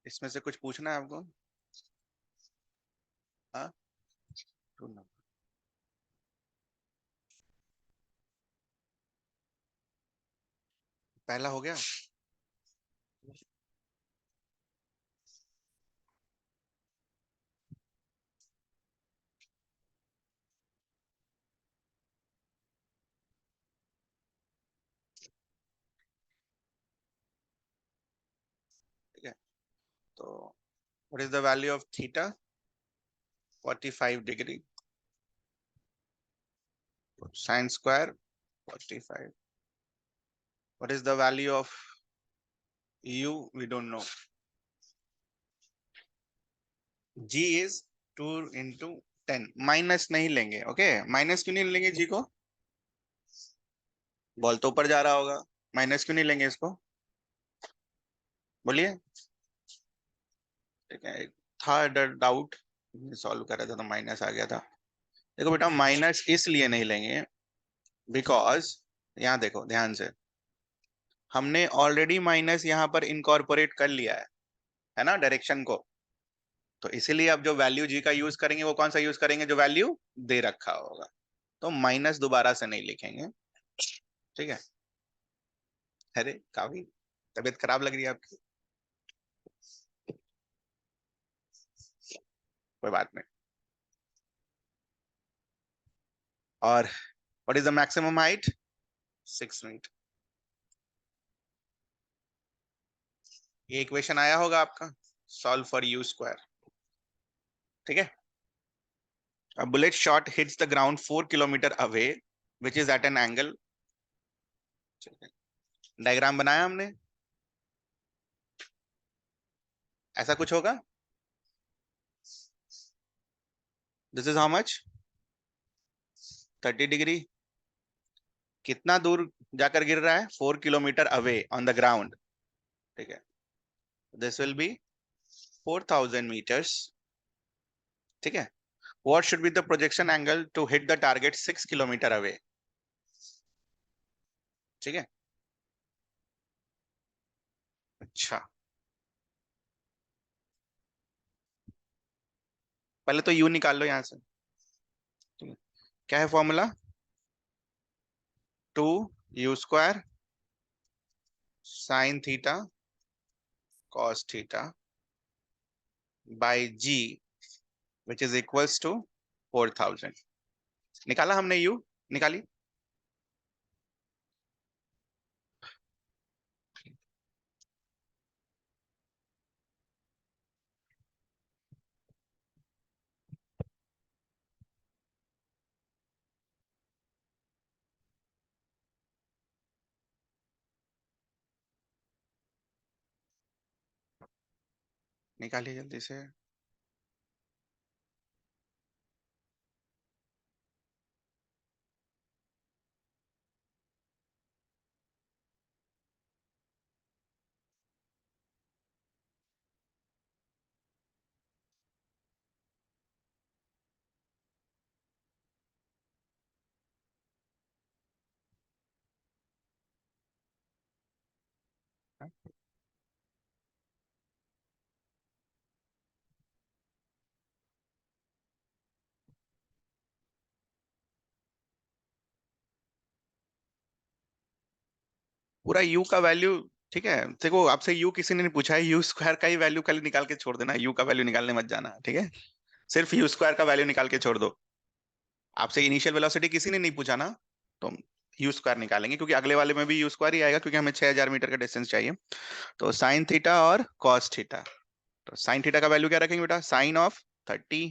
इसमें से कुछ पूछना है आपको? हाँ, पहला हो गया। ठीक है, तो what is the value of theta? 45 degree. Sine square 45। What is the value of u? We don't know. g is 2 into 10। Minus नहीं लेंगे, ओके? माइनस क्यों नहीं लेंगे g को? बॉल तो ऊपर जा रहा होगा, माइनस क्यों नहीं लेंगे इसको? बोलिए। ठीक है, था डाउट, सॉल्व कर रहा था तो माइनस आ गया था। देखो बेटा, माइनस इसलिए नहीं लेंगे बिकॉज, यहाँ देखो ध्यान से, हमने ऑलरेडी माइनस यहाँ पर इनकॉर्पोरेट कर लिया है ना, डायरेक्शन को। तो इसीलिए अब जो वैल्यू जी का यूज करेंगे वो कौन सा यूज करेंगे? जो वैल्यू दे रखा होगा। तो माइनस दोबारा से नहीं लिखेंगे, ठीक है? अरे काफी तबीयत खराब लग रही है आपकी। कोई बात नहीं। और what is the maximum height? 6 metre. ये इक्वेशन आया होगा आपका, सॉल्व फॉर यू स्क्वायर। ठीक है, a bullet shot hits the ground 4 kilometer away which is at an angle। Diagram बनाया हमने, ऐसा कुछ होगा। This is how much? 30 degree. कितना दूर जाकर गिर रहा है? 4 kilometre away on the ground. ठीक है, दिस विल बी 4000 meters। ठीक है, what should be the projection angle to hit the target 6 kilometer away? ठीक है, अच्छा, पहले तो u निकाल लो यहां से। ठीक है, क्या है formula? 2u² sine theta cos theta by g which is equals to 4000। निकाला हमने u? निकाली? निकालिए जल्दी से। पूरा u का वैल्यू, ठीक है? देखो, आपसे u किसी ने नहीं पूछा है, यू स्क्वायर का ही वैल्यू खाली निकाल के छोड़ देना, u का वैल्यू निकालने मत जाना, ठीक है? सिर्फ यू स्क्वायर का वैल्यू निकाल के छोड़ दो। आपसे इनिशियल वेलोसिटी किसी ने नहीं पूछा ना, तो यू स्क्वायर निकालेंगे, क्योंकि अगले वाले में भी यू स्क्वायर ही आएगा, क्योंकि हमें 6000 मीटर का डिस्टेंस चाहिए। तो साइन थीटा और कॉस थीटा, तो साइन थीटा का वैल्यू क्या रखेंगे बेटा? साइन ऑफ 30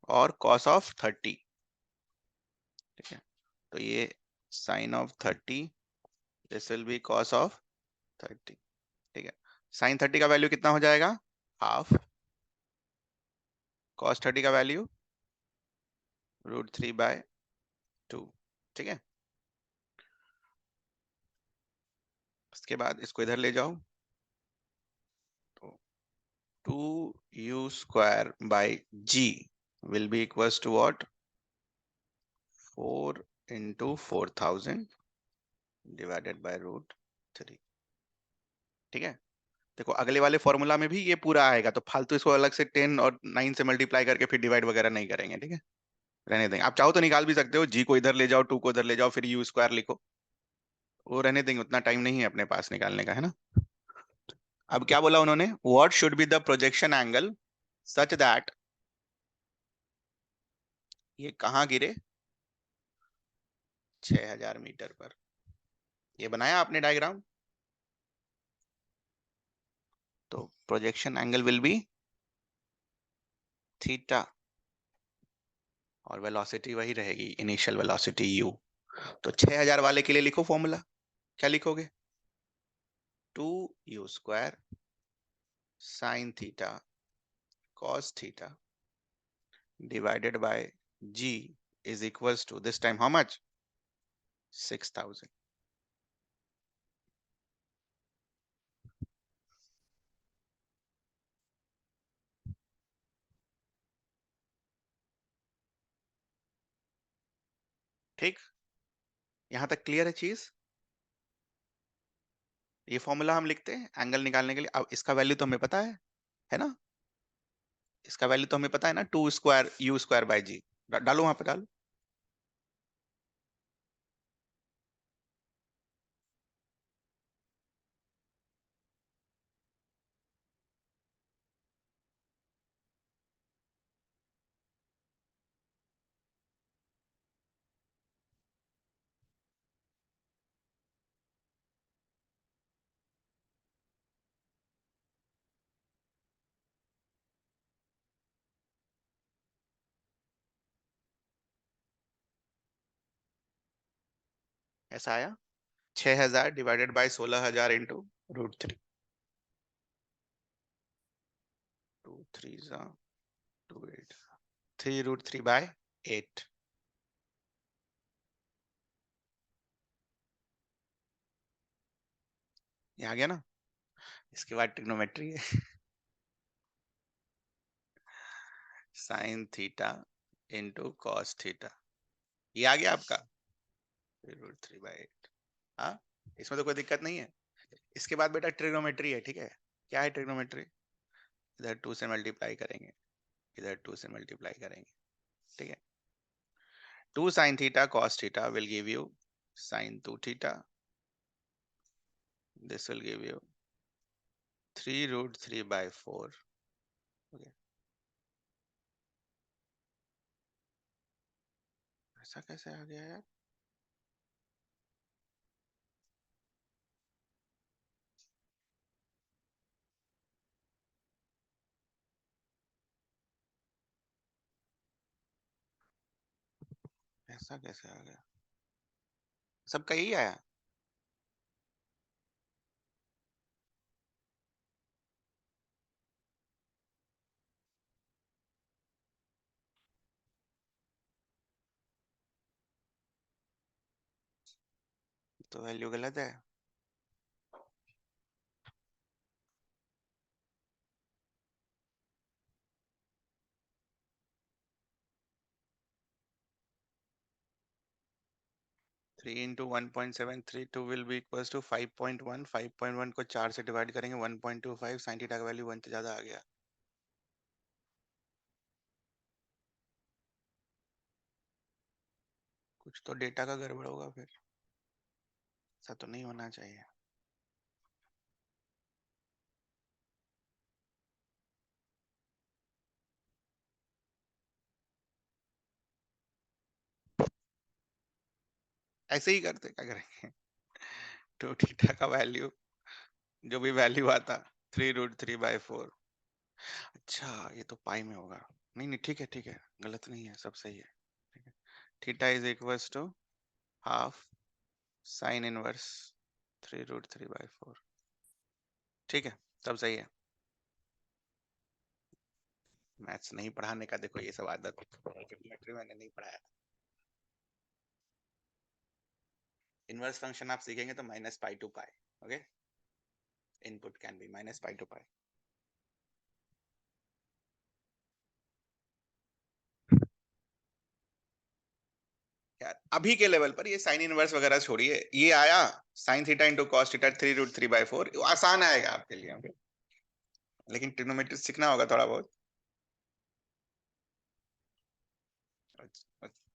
और कॉस ऑफ 30। ठीक है, तो ये sine of 30, this will be cos of 30। ठीक है, साइन 30 का वैल्यू कितना हो जाएगा? हाफ। कॉस 30 का वैल्यू √3/2। ठीक है, उसके बाद इसको इधर ले जाओ, तो 2u² will be equals to what? 4 into 4000 divided by √3। ठीक है, देखो अगले वाले फॉर्मूला में भी ये पूरा आएगा, तो फालतू इसको अलग से 10 और 9 से मल्टीप्लाई करके फिर डिवाइड वगैरह नहीं करेंगे। ठीक है, रहने देंगे। आप चाहो तो निकाल भी सकते हो, जी को इधर ले जाओ, 2 को इधर ले जाओ, फिर u² लिखो, वो रहने देंगे, उतना टाइम नहीं है अपने पास निकालने का, है ना। अब क्या बोला उन्होंने? What should be the projection angle such that, ये कहाँ गिरे? 6000 मीटर पर। ये बनाया आपने डायग्राम, तो projection angle will be theta, और वेलोसिटी वही रहेगी, इनिशियल वेलोसिटी u। तो 6000 वाले के लिए लिखो फॉर्मूला, क्या लिखोगे? 2u² sin theta cos theta divided by g is equals to, this time how much? 6000। ठीक, यहां तक क्लियर है चीज? ये फॉर्मूला हम लिखते हैं एंगल निकालने के लिए। अब इसका वैल्यू तो हमें पता है ना, इसका वैल्यू तो हमें पता है ना, 2 स्क्वायर u² बाई जी। डालो वहां पे, डालो। ऐसा आया, 6000 डिवाइडेड बाई 16000 इंटू √3। 2 3 2 8, 3√3/8। ये आ गया ना। इसके बाद ट्रिग्नोमेट्री है। Sine theta into cos theta, ये आ गया आपका 3√3/8। हाँ, इसमें तो कोई दिक्कत नहीं है। इसके बाद बेटा ट्रिग्नोमेट्री है। ठीक है, क्या है ट्रिग्नोमेट्री? इधर 2 से मल्टीप्लाई करेंगे, इधर 2 से मल्टीप्लाई करेंगे। ठीक है, 2 sin theta cos theta will give you sin 2 theta, this will give you 3√3/4। okay, ऐसा कैसे आ गया यार? ऐसा कैसे आ गया? सबका यही आया? तो वैल्यू गलत है। Three into 1.732 will be equals to 5.1। 5.1 को 4 से डिवाइड करेंगे, 1.25। साइन थीटा का वैल्यू 1 से ज्यादा आ गया। कुछ तो डेटा का गड़बड़ होगा फिर, ऐसा तो नहीं होना चाहिए। ऐसे ही करते, क्या करेंगे? तो थीटा का वैल्यू, जो भी वैल्यू आता, 3√3/4। अच्छा, ये तो पाई में होगा। नहीं नहीं, ठीक है ठीक है, गलत नहीं है, सब सही है। ठीक है, theta is equals to half sine inverse 3√3/4। ठीक है। सब सही है। मैथ्स नहीं पढ़ाने का देखो ये सब आदत, ट्रिग्नोमेट्री मैंने नहीं पढ़ाया। इनवर्स फंक्शन आप सीखेंगे तो minus pi to pi, okay, input can be minus pi to pi. यार अभी के लेवल पर ये साइन इनवर्स वगैरह छोड़िए, ये आया sine theta into cos theta 3√3/4, आसान आएगा आपके लिए, okay? लेकिन ट्रिग्नोमेट्री सीखना होगा थोड़ा बहुत।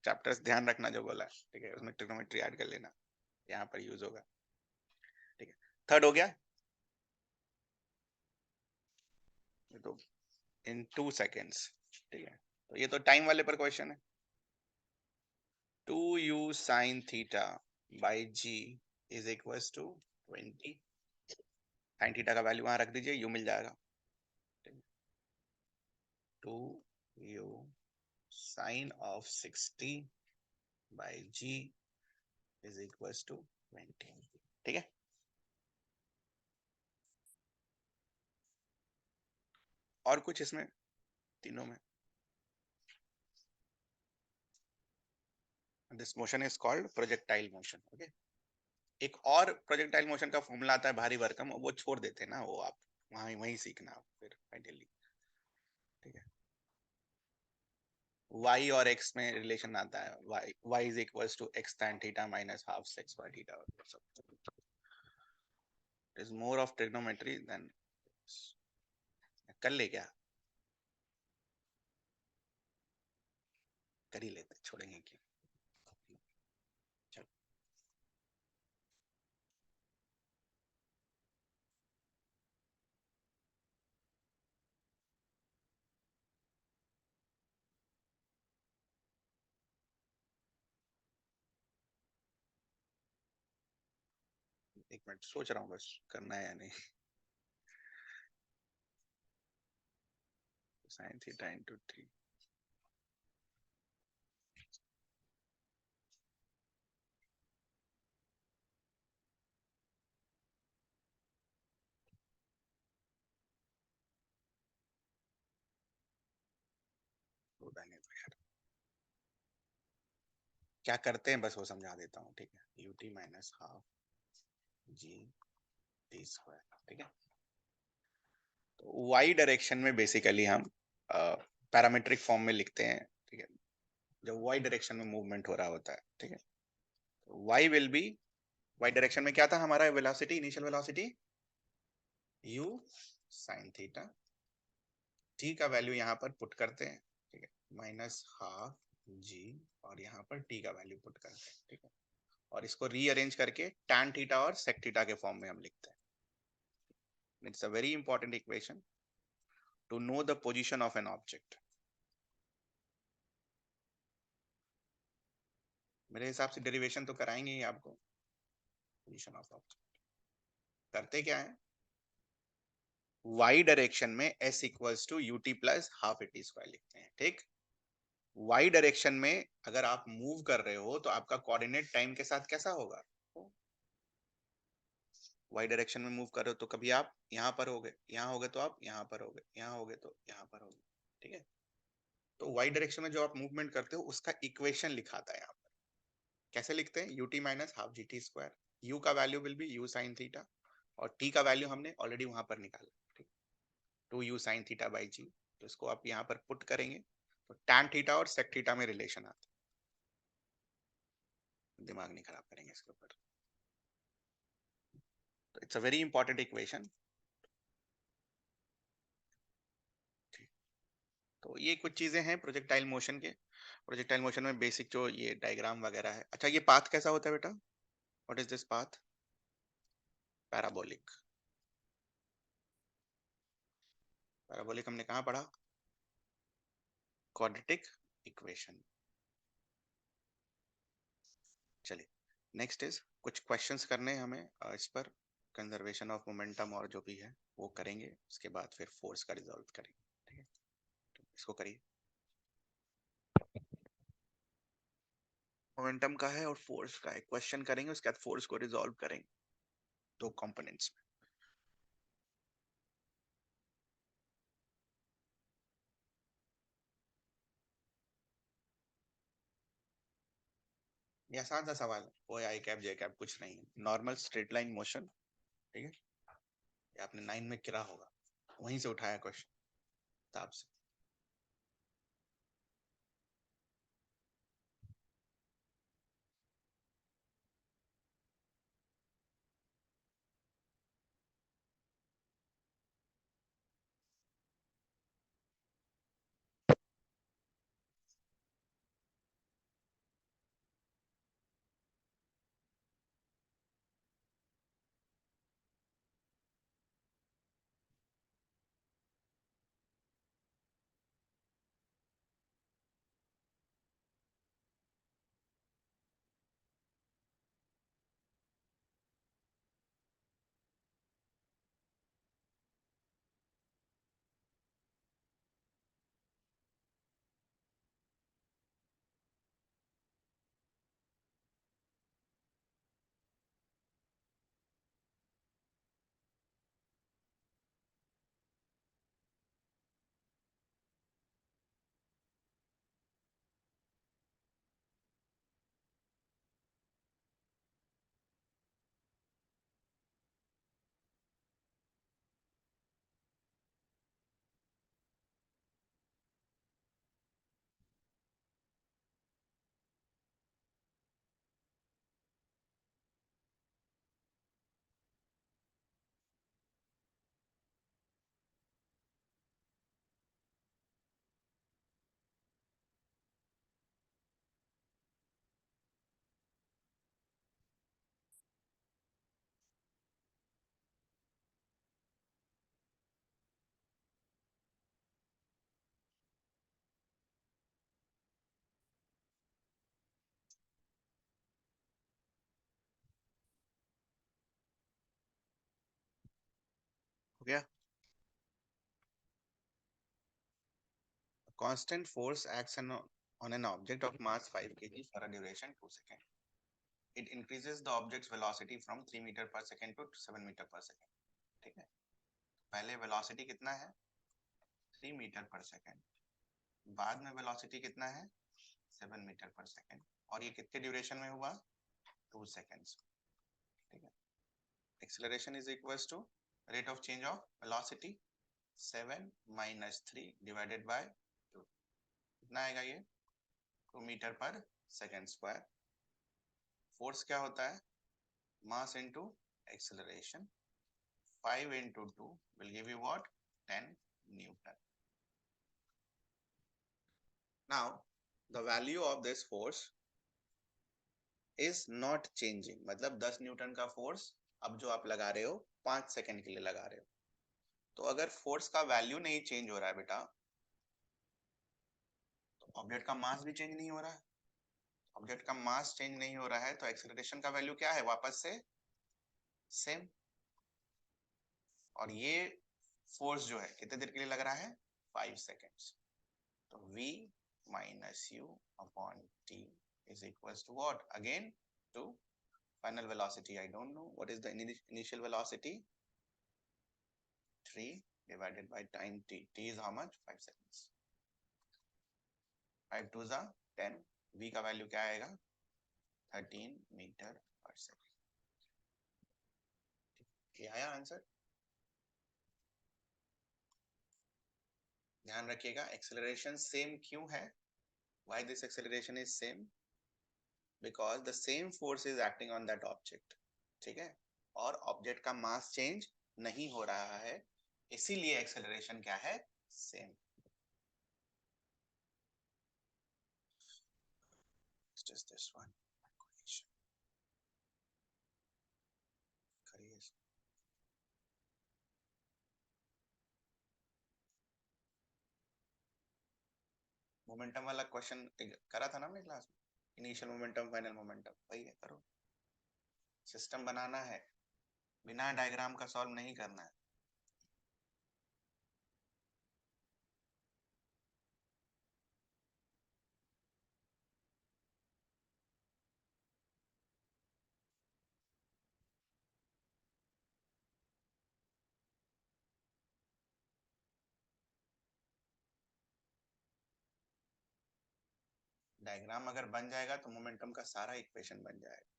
चैप्टर्स ध्यान रखना जो बोला है, ठीक है, उसमें ट्रिग्नोमेट्री ऐड कर लेना, यहाँ पर यूज होगा, ठीक है। थर्ड हो गया, तो इन 2 सेकेंड्स, ठीक है, तो ये तो टाइम वाले पर क्वेश्चन है। 2u sin theta by g is equals to 20, sine theta का वैल्यू वहां रख दीजिए, u मिल जाएगा। 2u sin of 60 by g is equals to 20, ठीक है। और कुछ इसमें तीनों में, this motion is called projectile motion, okay. एक और प्रोजेक्टाइल मोशन का फॉर्मूला आता है भारी भरकम, वो छोड़ देते हैं ना, वो आप वहीं वहीं सीखना फिर फाइनली, ठीक है। y और x में रिलेशन आता है, y is equals to x tan theta minus half sec by theta, is more of trigonometry then, कर ले क्या, कर ही लेते, छोड़ेंगे क्यों। चलो एक मिनट सोच रहा हूँ बस करना है या नहीं। साइन थीटा इंटू 3, क्या करते हैं बस वो समझा देता हूँ, ठीक है। ut minus half G T square, ठीक है। तो y डायरेक्शन में बेसिकली हम पैरामीट्रिक फॉर्म में लिखते हैं, ठीक है, जब y डायरेक्शन में मूवमेंट हो रहा होता है, ठीक है। तो y will be, y direction में क्या था हमारा velocity, initial velocity u sin theta, t का वैल्यू यहाँ पर पुट करते हैं, ठीक है, माइनस हाफ g, और यहाँ पर t का वैल्यू पुट करते हैं, ठीक है, और इसको रीअरेंज करके tan थीटा और sec थीटा के फॉर्म में हम लिखते हैं। It's a very important equation to know the position of an object. मेरे हिसाब से डेरिवेशन तो कराएंगे ही आपको, पोजीशन ऑफ ऑब्जेक्ट करते क्या है, y डायरेक्शन में s equals to ut plus half a t square लिखते हैं, ठीक। y डायरेक्शन में अगर आप मूव कर रहे हो तो आपका कोऑर्डिनेट टाइम के साथ कैसा होगा, y डायरेक्शन में मूव कर रहे हो तो कभी आप यहाँ पर होगे, यहाँ होगे तो आप यहाँ पर होगे, यहाँ होगे तो यहाँ पर होगे, ठीक है। तो y डायरेक्शन में जो आप मूवमेंट करते हो उसका इक्वेशन लिखाता है यहाँ पर, कैसे लिखते हैं, ut minus half G T square, u का value will be u sine theta, और t का वैल्यू हमने ऑलरेडी वहां पर निकाला, ठीक, 2u साइन थीटा बाई जी, तो इसको आप यहाँ पर पुट करेंगे तो tan थीटा और sec थीटा में रिलेशन आता है, दिमाग नहीं खराब करेंगे इसके ऊपर। तो it's a very important equation. तो ये कुछ चीजें हैं प्रोजेक्टाइल मोशन के, प्रोजेक्टाइल मोशन में बेसिक जो ये डायग्राम वगैरह है। अच्छा ये पाथ कैसा होता है बेटा, what is this path, parabolic. Parabolic हमने कहाँ पढ़ा, क्वाड्रेटिक इक्वेशन। चलिए नेक्स्ट इज कुछ क्वेश्चंस करने हैं हमें इस पर, कंजर्वेशन ऑफ मोमेंटम और जो भी है वो करेंगे, उसके बाद फिर फोर्स का रिजॉल्व करेंगे, ठीक है। तो इसको करिए, मोमेंटम का है और फोर्स का है, क्वेश्चन करेंगे उसके बाद फोर्स को रिजॉल्व करेंगे, दो कंपोनेंट्स में। ये आसान सा सवाल है, कोई आई कैप जे कैप कुछ नहीं है, नॉर्मल स्ट्रेट लाइन मोशन। ठीक है, ये आपने 9 में किया होगा, वहीं से उठाया क्वेश्चन किताब से। हो गया। Constant force acts on an object of mass 5 kg for a duration 2 seconds. It increases the object's velocity from 3 metre पर सेकेंड to 7 मीटर पर सेकेंड। ठीक है, पहले वेलोसिटी कितना है 3 मीटर पर सेकेंड, बाद में वेलोसिटी कितना है 7 मीटर पर सेकेंड, और ये कितने ड्यूरेशन में हुआ 2 सेकेंड्स। ठीक है, acceleration is equals to rate of change of velocity 7 minus 3 divided by 2, कितना आएगा ये 2 मीटर पर सेकेंड स्क्वायर। फोर्स क्या होता है mass into acceleration, 5 into 2 will give you what 10 Newton. Now the value of this force is not changing, मतलब 10 Newton का force अब जो आप लगा रहे हो 5 सेकंड के लिए लगा रहे हो, तो अगर फोर्स का वैल्यू नहीं चेंज हो रहा है बेटा, तो ऑब्जेक्ट का मास भी चेंज नहीं हो रहा है। ऑब्जेक्ट का मास चेंज नहीं हो रहा है तो एक्सेलरेशन का वैल्यू क्या है वापस से सेम। और ये फोर्स जो है कितने देर के लिए लग रहा है 5 सेकेंड्स, तो v minus u upon t is equals to what again to final velocity, I don't know what is the initial velocity, 3 divided by time t, t is how much 5 seconds, 5 2 is 10, v का value क्या आएगा 13 metre पर second. ये आया answer. ध्यान रखिएगा acceleration same क्यों है, why this acceleration is same, because the same force is acting on that object। ठीक है, और ऑब्जेक्ट का मास चेंज नहीं हो रहा है, इसीलिए एक्सेलरेशन क्या है same. Just this one equation करिए। मोमेंटम वाला क्वेश्चन करा था ना हमने क्लास में, इनिशियल मोमेंटम फाइनल मोमेंटम, वही है करो। सिस्टम बनाना है, बिना डायग्राम का सॉल्व नहीं करना है। डायग्राम अगर बन जाएगा तो मोमेंटम का सारा इक्वेशन बन जाएगा।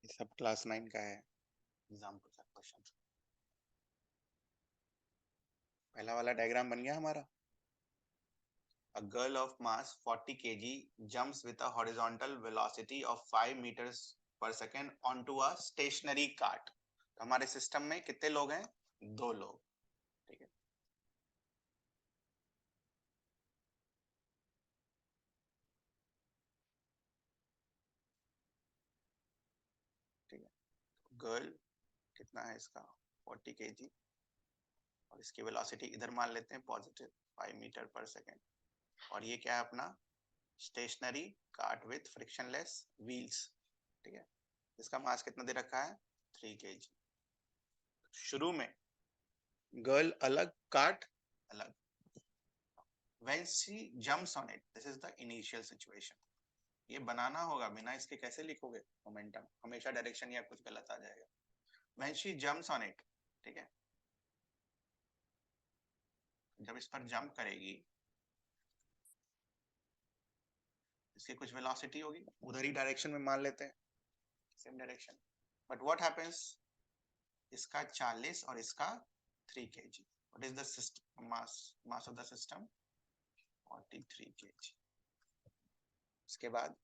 ये सब क्लास 9 का है एग्जाम्पल का क्वेश्चन। पहला वाला डायग्राम बन गया हमारा। A girl of mass 40 kg jumps with a horizontal velocity of 5 meters per second onto a stationary cart। तो हमारे सिस्टम में कितने लोग हैं? 2 लोग। ठीक है, ठीक है। गर्ल कितना है इसका? 40 kg और इसकी वेलोसिटी इधर मान लेते हैं पॉजिटिव 5 मीटर पर सेकेंड। और ये क्या है अपना? Stationary cart with frictionless wheels. ठीक है, इसका मास कितना दे रखा है? 3 kg। शुरू में गर्ल अलग, कार्ट अलग। When she jumps on it, this is the initial situation। ये बनाना होगा, बिना इसके कैसे लिखोगे मोमेंटम? हमेशा डायरेक्शन या कुछ गलत आ जाएगा। When she jumps on it, ठीक है, जब इस पर जंप करेगी इसकी कुछ वेलोसिटी होगी, उधर ही डायरेक्शन में मान लेते हैं, same direction. But what happens, इसका 40 और इसका 3 kg। What is the system mass? Mass of the system 43 kg। इसके बाद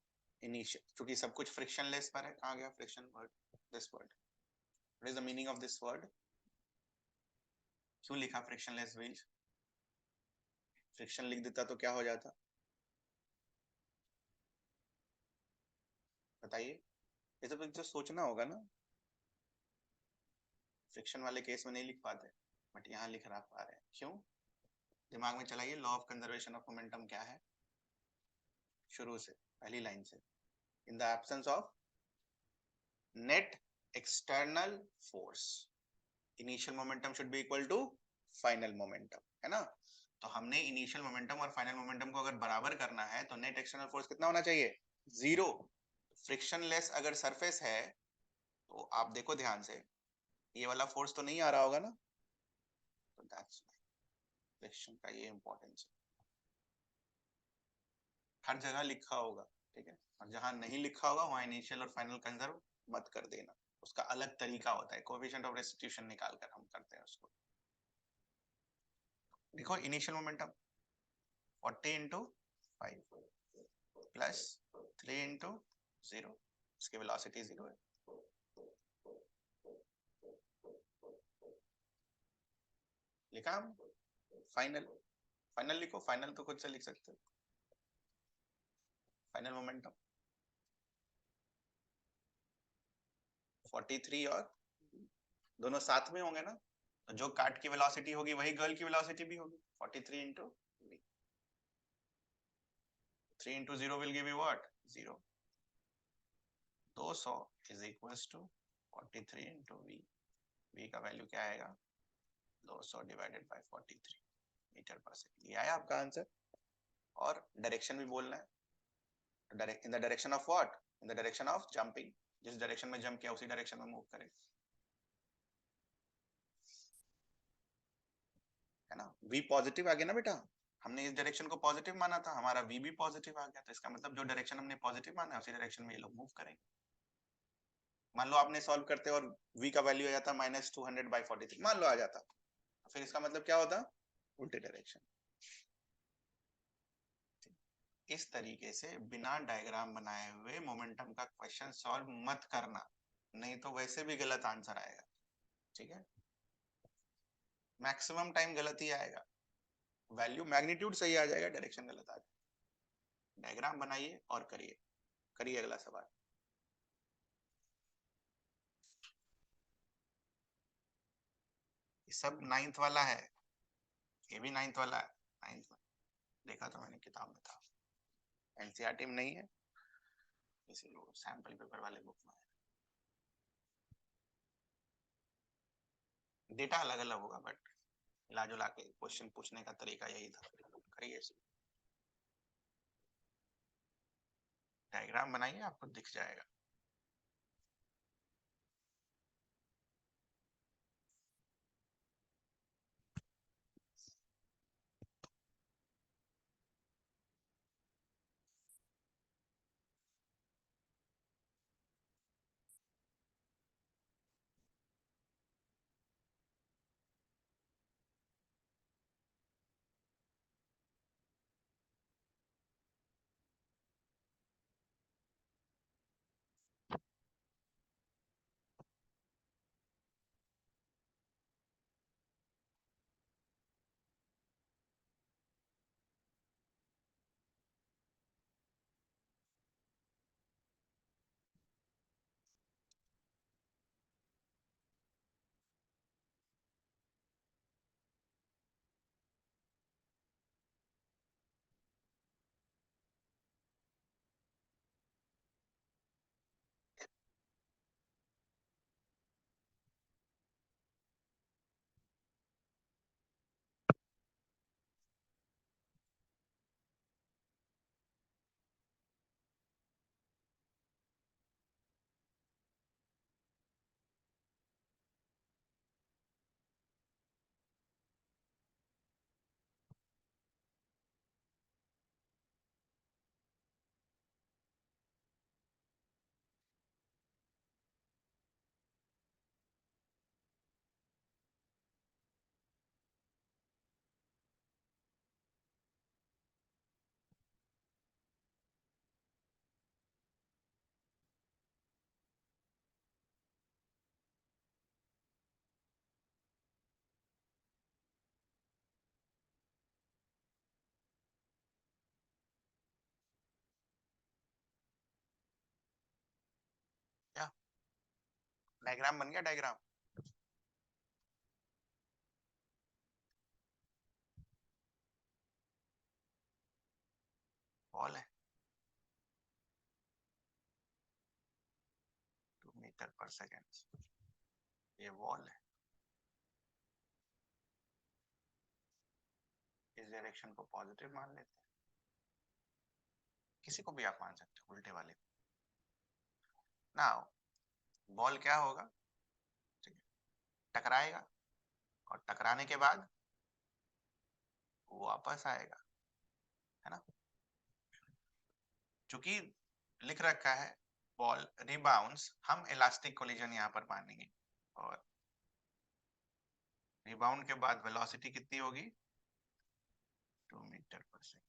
इनिशियल, क्योंकि सब कुछ फ्रिक्शनलेस पर है, कहाँ गया friction word? This word. What is the meaning of this word? क्यों लिखा फ्रिक्शनलेस व्हील? फ्रिक्शन लिख देता तो क्या हो जाता? बताइए, ये तो सोचना होगा ना। फ्रिक्शन वाले केस में नहीं लिख पाते, बट यहाँ लिख रहा पा रहे हैं। क्यों? दिमाग में चलाइए, law of conservation of momentum क्या है? शुरू से पहली लाइन से, in the absence of net external force initial momentum should be equal to final momentum, है ना? तो हमने इनिशियल मोमेंटम और फाइनल मोमेंटम को अगर बराबर करना है तो नेट एक्सटर्नल फोर्स कितना होना चाहिए? 0। फ्रिक्शनलेस अगर सरफेस है तो आप देखो ध्यान से, ये वाला फोर्स तो नहीं आ रहा होगा ना, तो दैट्स फ्रिक्शन का ये इंपॉर्टेंस है। हर जगह लिखा होगा, ठीक है, और जहां नहीं लिखा होगा वहां इनिशियल और फाइनल कंजर्व मत कर देना। उसका अलग तरीका होता है, कोएफिशिएंट ऑफ रेस्टिट्यूशन निकाल कर हम करते हैं उसको। देखो initial momentum 40 into 5 plus 3 into 0, इसकी वेलोसिटी 0 है। लिखा हम फाइनल। फाइनल लिखो, फाइनल तो खुद से लिख सकते हो। फाइनल मोमेंटम 43 और दोनों साथ में होंगे ना, तो जो कार्ट की वेलोसिटी होगी वही गर्ल की वेलोसिटी भी होगी, 43 into 3 into 0 will give you what? 0. 200 is equals to 43 into v. v का वैल्यू क्या आएगा? 200 डिवाइडेड बाय 43 मीटर पर सेकंड। ये आया आपका आंसर। और डायरेक्शन भी बोलना है, in the direction of what? In the direction of jumping. जिस डायरेक्शन में जंप किया उसी डायरेक्शन में मूव करें, है ना। v पॉजिटिव आ गया ना बेटा, हमने इस डायरेक्शन को पॉजिटिव माना था, हमारा v भी पॉजिटिव आ गया, तो इसका मतलब जो डायरेक्शन हमने पॉजिटिव माना है उसी डायरेक्शन में ये लोग मूव करेंगे। मान लो आपने सॉल्व करते और v का वैल्यू आ जाता -200/43, मान लो आ जाता, फिर इसका मतलब क्या होता? उल्टे डायरेक्शन। इस तरीके से बिना डायग्राम बनाए हुए मोमेंटम का क्वेश्चन सॉल्व मत करना, नहीं तो वैसे भी गलत आंसर आएगा। ठीक है, मैक्सिमम टाइम गलत ही आएगा, वैल्यू मैग्नीट्यूड सही आ जाएगा, डायरेक्शन गलत आ जाएगा। डायग्राम बनाइए और करिए। करिए अगला सवाल। सब 9th वाला है, ये भी 9th वाला है। 9th में देखा था मैंने, किताब में था, एनसीईआरटी में नहीं है, इसी सैंपल पेपर वाले बुक में है। डेटा अलग अलग होगा बट मिला जुला के क्वेश्चन पूछने का तरीका यही था। करिए, डायग्राम बनाइए, आपको दिख जाएगा। क्या डायग्राम बन गया? डायग्राम वॉल है, 2 मीटर पर सेकेंड, ये वॉल है। इस डायरेक्शन को पॉजिटिव मान लेते हैं, किसी को भी आप मान सकते हो, उल्टे वाले। नाउ बॉल क्या होगा? ठीक है, टकराएगा और टकराने के बाद वो वापस आएगा, है ना। चूंकि लिख रखा है बॉल रिबाउंड्स, हम इलास्टिक कोलिजन यहाँ पर मानेंगे, और रिबाउंड के बाद वेलोसिटी कितनी होगी? 2 मीटर पर second.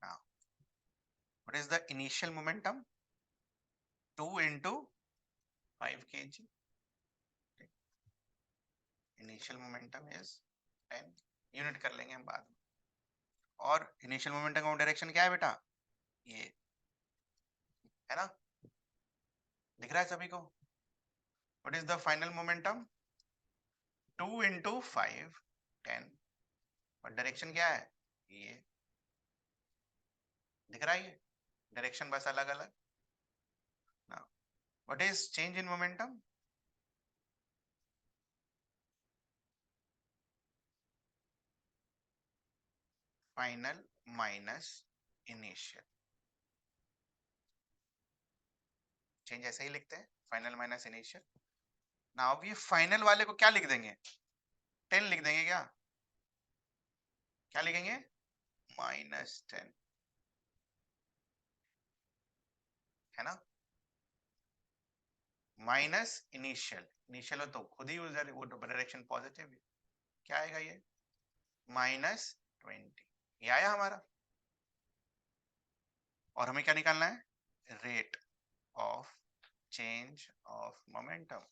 Now, what is the initial momentum? 2 into 5 kg. Initial momentum is 10. Unit कर लेंगे हम बाद में। और इनिशियल मोमेंटम का डायरेक्शन क्या है बेटा? ये है ना, दिख रहा है सभी को? What is the final momentum? 2 × 5 10। और डायरेक्शन क्या है? ये दिख रहा है, ये डायरेक्शन बस अलग अलग ना। What is change in momentum? Final minus initial. Change ऐसे ही लिखते हैं, फाइनल माइनस इनिशियल। नाउ अब ये फाइनल वाले को क्या लिख देंगे? 10 लिख देंगे क्या? क्या लिखेंगे? -10, है ना। माइनस इनिशियल, इनिशियल हो तो खुद ही उधर वो डायरेक्शन पॉजिटिव है। क्या आएगा ये? -20। ये आया हमारा। और हमें क्या निकालना है? Rate of change of momentum.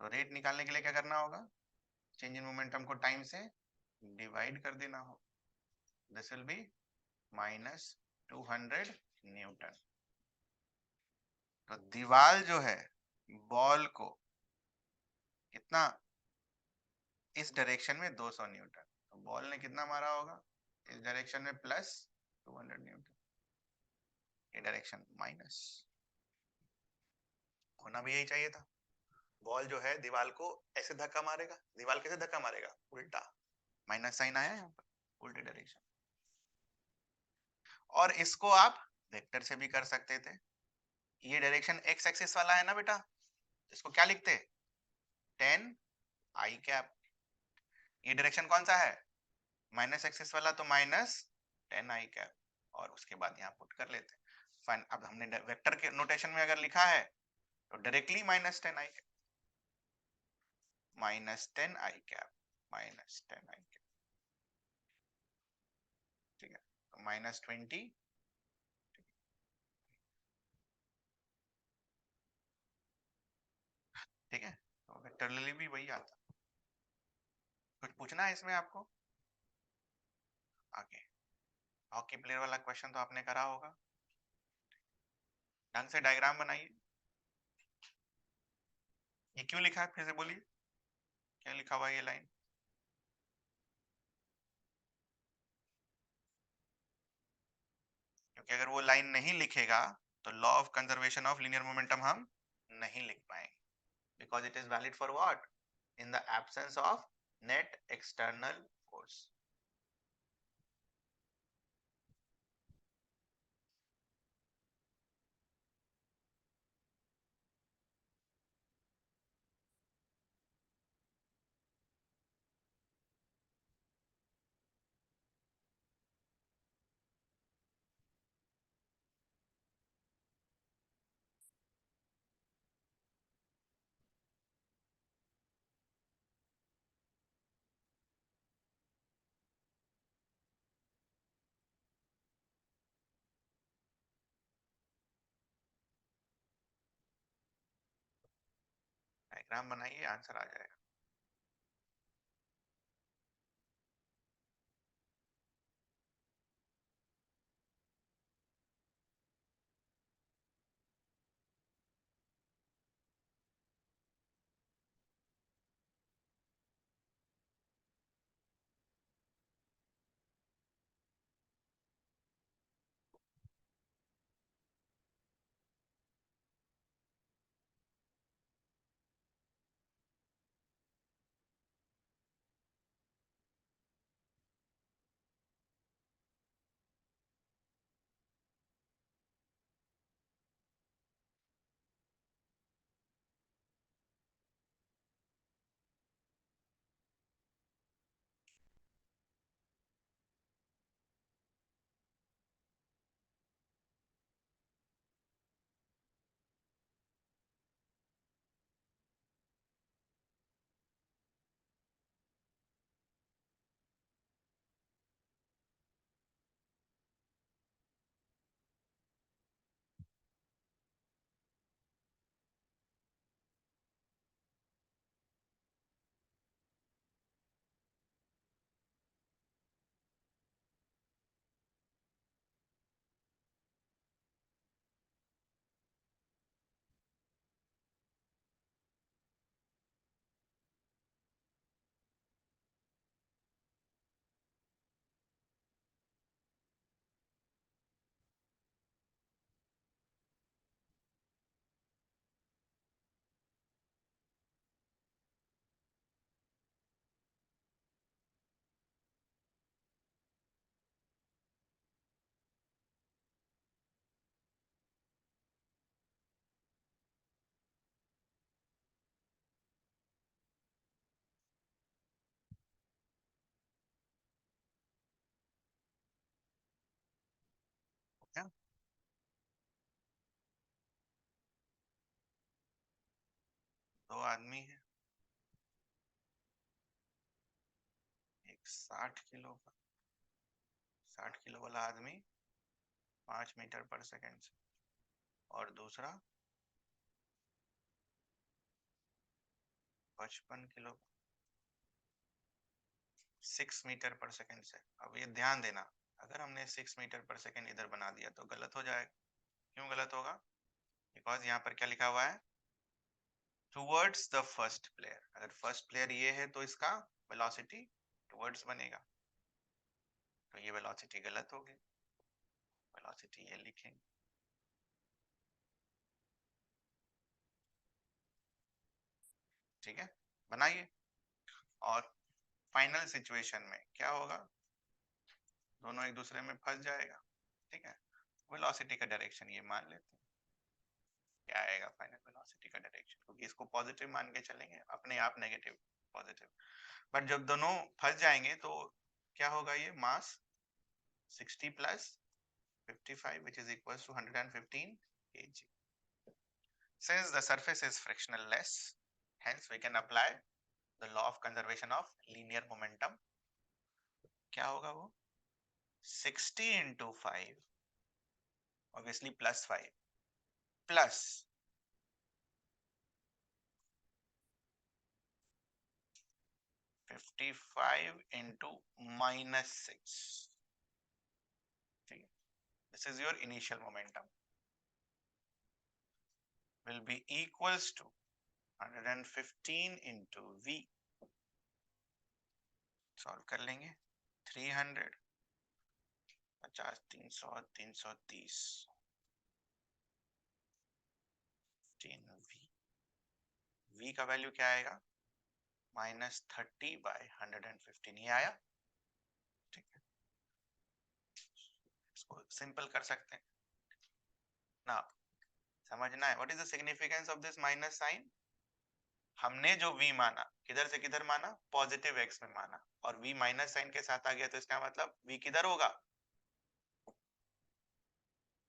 तो रेट निकालने के लिए क्या करना होगा? चेंज इन मोमेंटम को टाइम से डिवाइड कर देना हो। This will B -200 Newton. तो दीवार जो है बॉल को कितना, इस डायरेक्शन में 200 न्यूटन, तो बॉल ने कितना मारा होगा इस डायरेक्शन में? +200 न्यूटन। ये डायरेक्शन माइनस होना भी यही चाहिए था। बॉल जो है दीवार को ऐसे धक्का मारेगा, दीवार कैसे धक्का मारेगा? उल्टा, माइनस साइन आया यहाँ पर, उल्टे डायरेक्शन। और इसको आप वेक्टर से भी कर सकते थे। ये डायरेक्शन एक्स एक्सिस वाला है ना बेटा, इसको क्या लिखते? 10 i कैप। ये डायरेक्शन कौन सा है? माइनस एक्सिस वाला, तो -10 i कैप। और उसके बाद यहाँ पुट कर लेते। फाइन, अब हमने वेक्टर के नोटेशन में अगर लिखा है तो directly -10 i cap, -10 i cap, -10 i cap. ठीक है, तो -20। ठीक है, तो वेक्टरली भी वही आता। कुछ पूछना है इसमें आपको आगे? हॉकी प्लेयर वाला क्वेश्चन तो आपने करा होगा। ढंग से डायग्राम बनाइए। ये क्यों लिखा है फिर से बोलिए, क्या लिखा हुआ है ये लाइन? क्योंकि अगर वो लाइन नहीं लिखेगा तो law of conservation of linear momentum हम नहीं लिख पाएंगे। Because it is valid for what? In the absence of net external force. Diagram बनाइए, आंसर आ जाएगा। आदमी है, एक 60 किलो वाला आदमी 5 मीटर पर सेकेंड से, और दूसरा 55 किलो 6 मीटर पर सेकेंड से। अब ये ध्यान देना, अगर हमने 6 मीटर पर सेकेंड इधर बना दिया तो गलत हो जाएगा। क्यों गलत होगा? बिकॉज यहाँ पर क्या लिखा हुआ है, टुवर्ड्स द फर्स्ट प्लेयर। अगर फर्स्ट प्लेयर ये है तो इसका वेलोसिटी टुवर्ड्स बनेगा, तो ये वेलोसिटी गलत होगी, वेलोसिटी ये लिखेंगे। ठीक है, बनाइए। और फाइनल सिचुएशन में क्या होगा, दोनों एक दूसरे में फंस जाएगा। ठीक है, वेलोसिटी का डायरेक्शन ये मान लेते हैं, क्या आएगा फाइनल वेलोसिटी का डायरेक्शन, क्योंकि इसको पॉजिटिव मान के चलेंगे, अपने आप नेगेटिव पॉजिटिव। बट जब दोनों फंस जाएंगे तो क्या होगा, ये मास 60 plus 55 which is equals to 115 kg. Since the surface is frictionless, hence we can apply the law of conservation of linear momentum. क्या होगा वो, 60 into 5 obviously plus 5 plus 55 into minus 6. This is your initial momentum, will be equals to 115 into v. Solve कर लेंगे, 300 50 300 330 v का value क्या आएगा, -30/115 ये आया। ठीक है, इसको सिंपल कर सकते हैं ना। समझना है what is the significance of this minus sign. हमने जो v माना किधर से किधर माना, पॉजिटिव x में माना, और v माइनस साइन के साथ आ गया तो इसका मतलब v किधर होगा।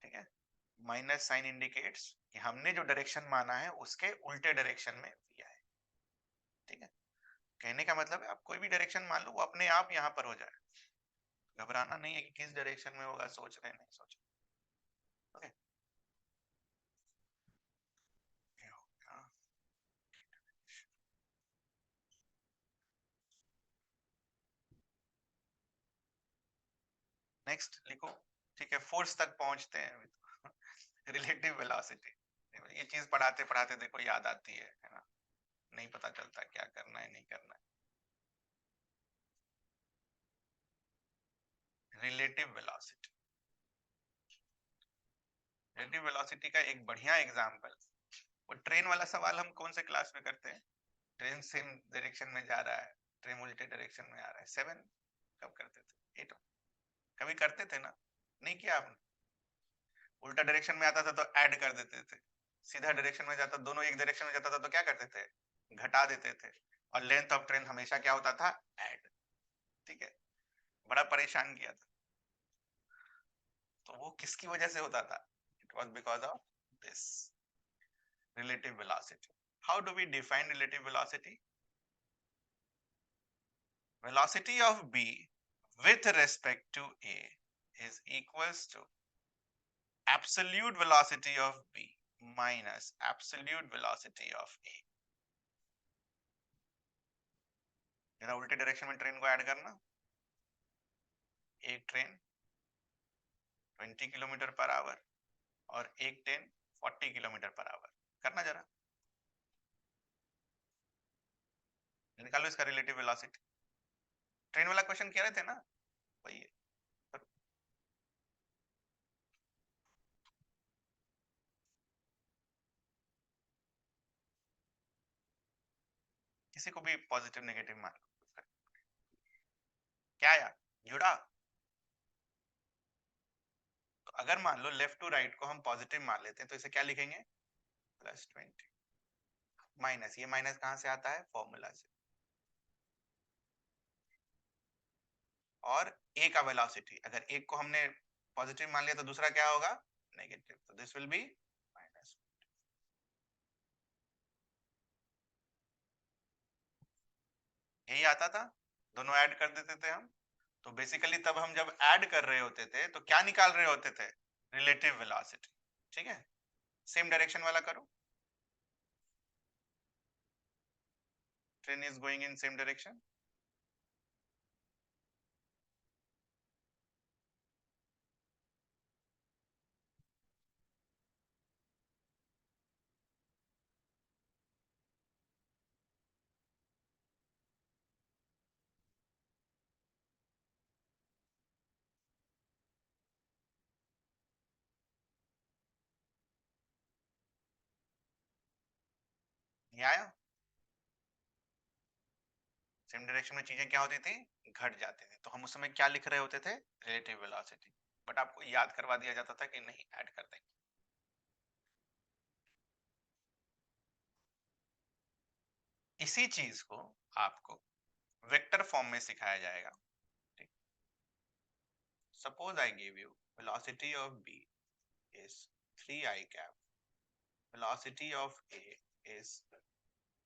ठीक है, माइनस साइन इंडिकेट्स कि हमने जो डायरेक्शन माना है उसके उल्टे डायरेक्शन में v आए। ठीक है, कहने का मतलब है आप कोई भी डायरेक्शन मान लो, वो अपने आप यहाँ पर हो जाए, घबराना नहीं है कि किस डायरेक्शन में होगा, सोच रहे नहीं सोच। ओके, नेक्स्ट लिखो। ठीक है, फोर्स तक पहुंचते हैं। रिलेटिव वेलोसिटी, ये चीज पढ़ाते पढ़ाते देखो याद आती है ना, नहीं पता चलता क्या करना है नहीं करना है। रिलेटिव वेलोसिटी, रिलेटिव वेलोसिटी का एक बढ़िया एग्जांपल, वो ट्रेन वाला सवाल हम कौन से क्लास में करते हैं, ट्रेन सेम डायरेक्शन में जा रहा है, ट्रेन उल्टे डायरेक्शन में आ रहा है, 7 कब करते थे, 8 कभी करते थे ना, नहीं किया आपने। उल्टा डायरेक्शन में आता था तो ऐड कर देते थे, सीधा डायरेक्शन में जाता, दोनों एक डायरेक्शन में जाता था तो क्या करते थे, घटा देते थे, और लेंथ ऑफ ट्रेन हमेशा क्या होता था, ऐड। ठीक है, बड़ा परेशान किया था। तो वो किसकी वजह से होता था, it was because of this relative velocity. How do we define relative velocity? Velocity of B with respect to A is equals to absolute velocity of B minus absolute velocity of A. जरा उल्टे direction में train को add करना, एक train 20 kilometre per hour और एक train 40 kilometre per hour, करना जरा, निकालो इसका रिलेटिव वेलोसिटी। ट्रेन वाला क्वेश्चन कह रहे थे ना, वही है। किसी को भी पॉजिटिव नेगेटिव मान लो, क्या आया, जुड़ा। तो अगर मान लो लेफ्ट टू राइट को हम पॉजिटिव मान लेते हैं तो इसे क्या लिखेंगे, +20 माइनस, ये माइनस कहां से आता है, फॉर्मूला से, और ए का वेलोसिटी, अगर एक को हमने पॉजिटिव मान लिया तो दूसरा क्या होगा, नेगेटिव, तो दिस विल बी माइनस। यही आता था, दोनों ऐड कर देते थे हम। तो बेसिकली तब हम जब ऐड कर रहे होते थे तो क्या निकाल रहे होते थे, रिलेटिव वेलोसिटी। ठीक है, सेम डायरेक्शन वाला करो, train is going in same direction. ये आया, सेम डायरेक्शन में चीजें क्या होती थी, घट जाती थी। तो हम उस समय क्या लिख रहे होते थे, रिलेटिव वेलोसिटी। बट आपको याद करवा दिया जाता था कि नहीं, ऐड कर देंगे। इसी चीज को आपको वेक्टर फॉर्म में सिखाया जाएगा। Suppose I give you velocity of B is 3 i cap, velocity of a is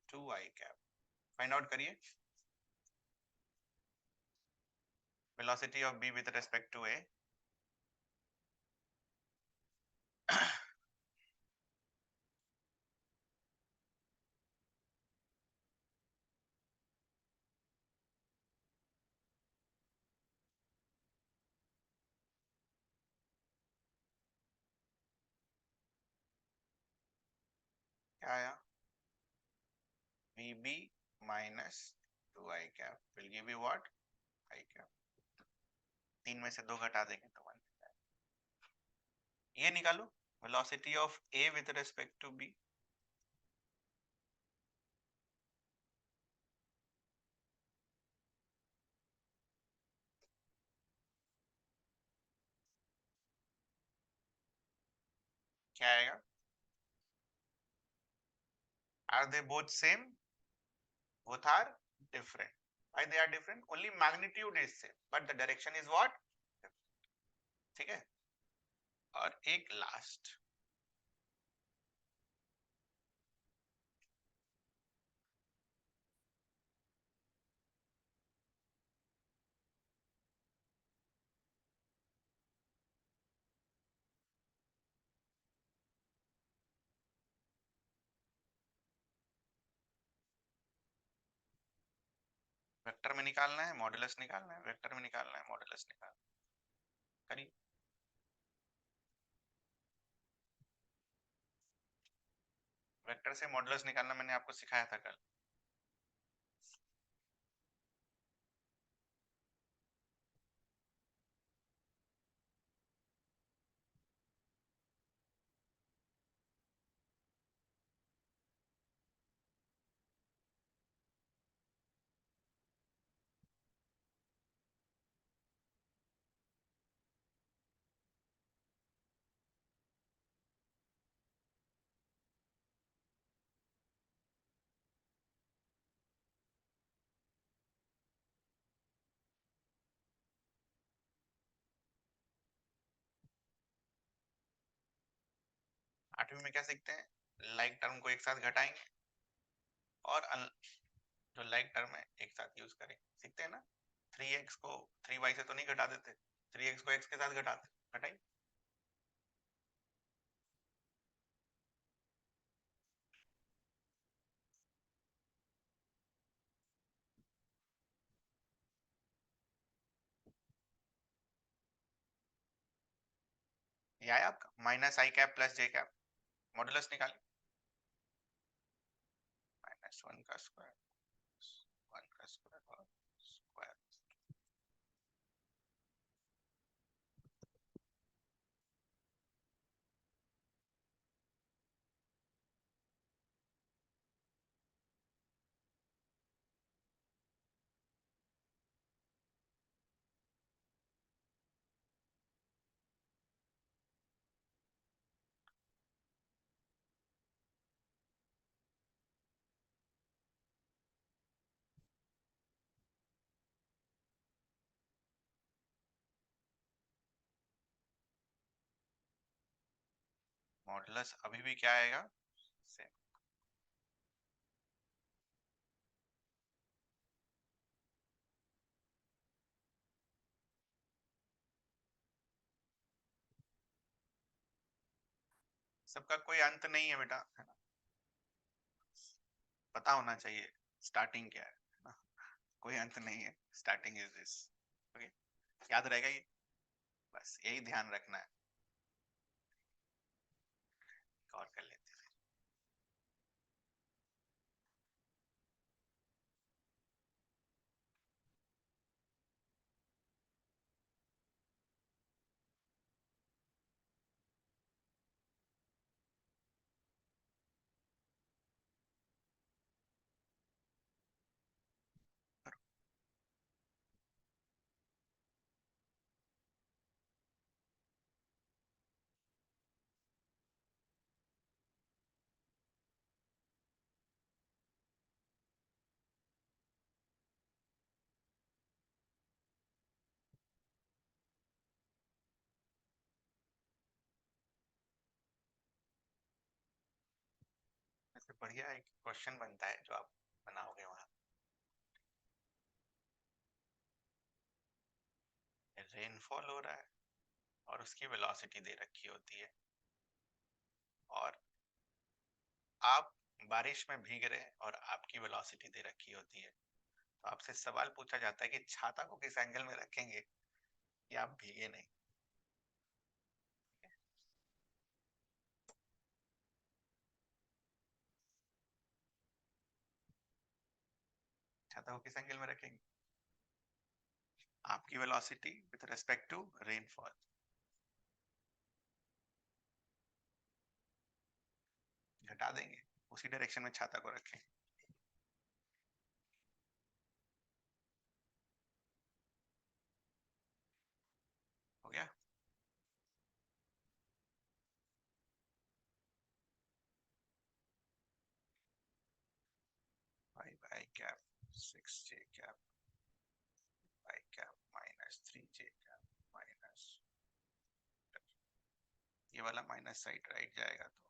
2 i cap। Find out करिए velocity of b with respect to a। क्या आया, vb minus 2 i cap will give you what, i cap। तीन में से दो घटा देंगे तो वन। ये निकालो velocity of a with respect to b। क्या आएगा, are they both same, both are different। why they are different, only magnitude is same but the direction is what। ठीक है, और एक लास्ट, वेक्टर में निकालना है, मॉडुलस निकालना है, वेक्टर में निकालना है, मॉडुलस निकालना है। करिए, वेक्टर से मॉडुलस निकालना मैंने आपको सिखाया था कल। आठवीं में क्या सीखते हैं, लाइक टर्म को एक साथ घटाएंगे और जो लाइक टर्म है एक साथ यूज करेंगे, सीखते हैं ना। 3x को 3y से तो नहीं घटा देते, 3x को x के साथ घटाते, घटाइए। ये आया आपका माइनस आई कैप प्लस जे कैप, मॉडुलस निकालिए। -1 का स्क्वायर, 1 का स्क्वायर और स्क्वायर। मॉडुलस अभी भी क्या आएगा, सेम। सबका कोई अंत नहीं है बेटा, है ना? पता होना चाहिए स्टार्टिंग क्या है ना? कोई अंत नहीं है, स्टार्टिंग इज दिस। ओके, याद रहेगा ये, बस यही ध्यान रखना है। और कर लेते हैं। ऐसे बढ़िया एक क्वेश्चन बनता है जो आप बनाओगे वहां। रेनफॉल हो रहा है और उसकी वेलोसिटी दे रखी होती है, और आप बारिश में भीग रहे हैं और आपकी वेलोसिटी दे रखी होती है। तो आपसे सवाल पूछा जाता है कि छाता को किस एंगल में रखेंगे कि आप भीगे नहीं। छाता को किस एंगल में रखेंगे? आपकी velocity with respect to rainfall. घटा देंगे, उसी डायरेक्शन में छाता को रखें। हो गया। Five i cap 6j cap i cap minus 3j cap minus, ये वाला माइनस साइड राइट जाएगा तो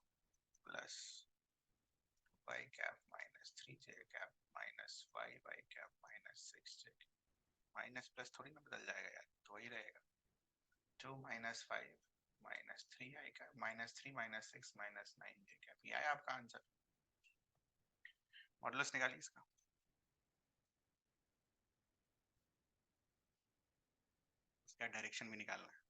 plus y cap minus 3j cap minus 5y cap minus 6j। Minus plus थोड़ी ना बदल जाएगा यार, तो वही रहेगा। 2 minus 5 minus 3i cap minus 3 minus 6 minus 9j cap. ये आया आपका आंसर। मॉडुलस निकालिए इसका। इसका डायरेक्शन भी निकालना है।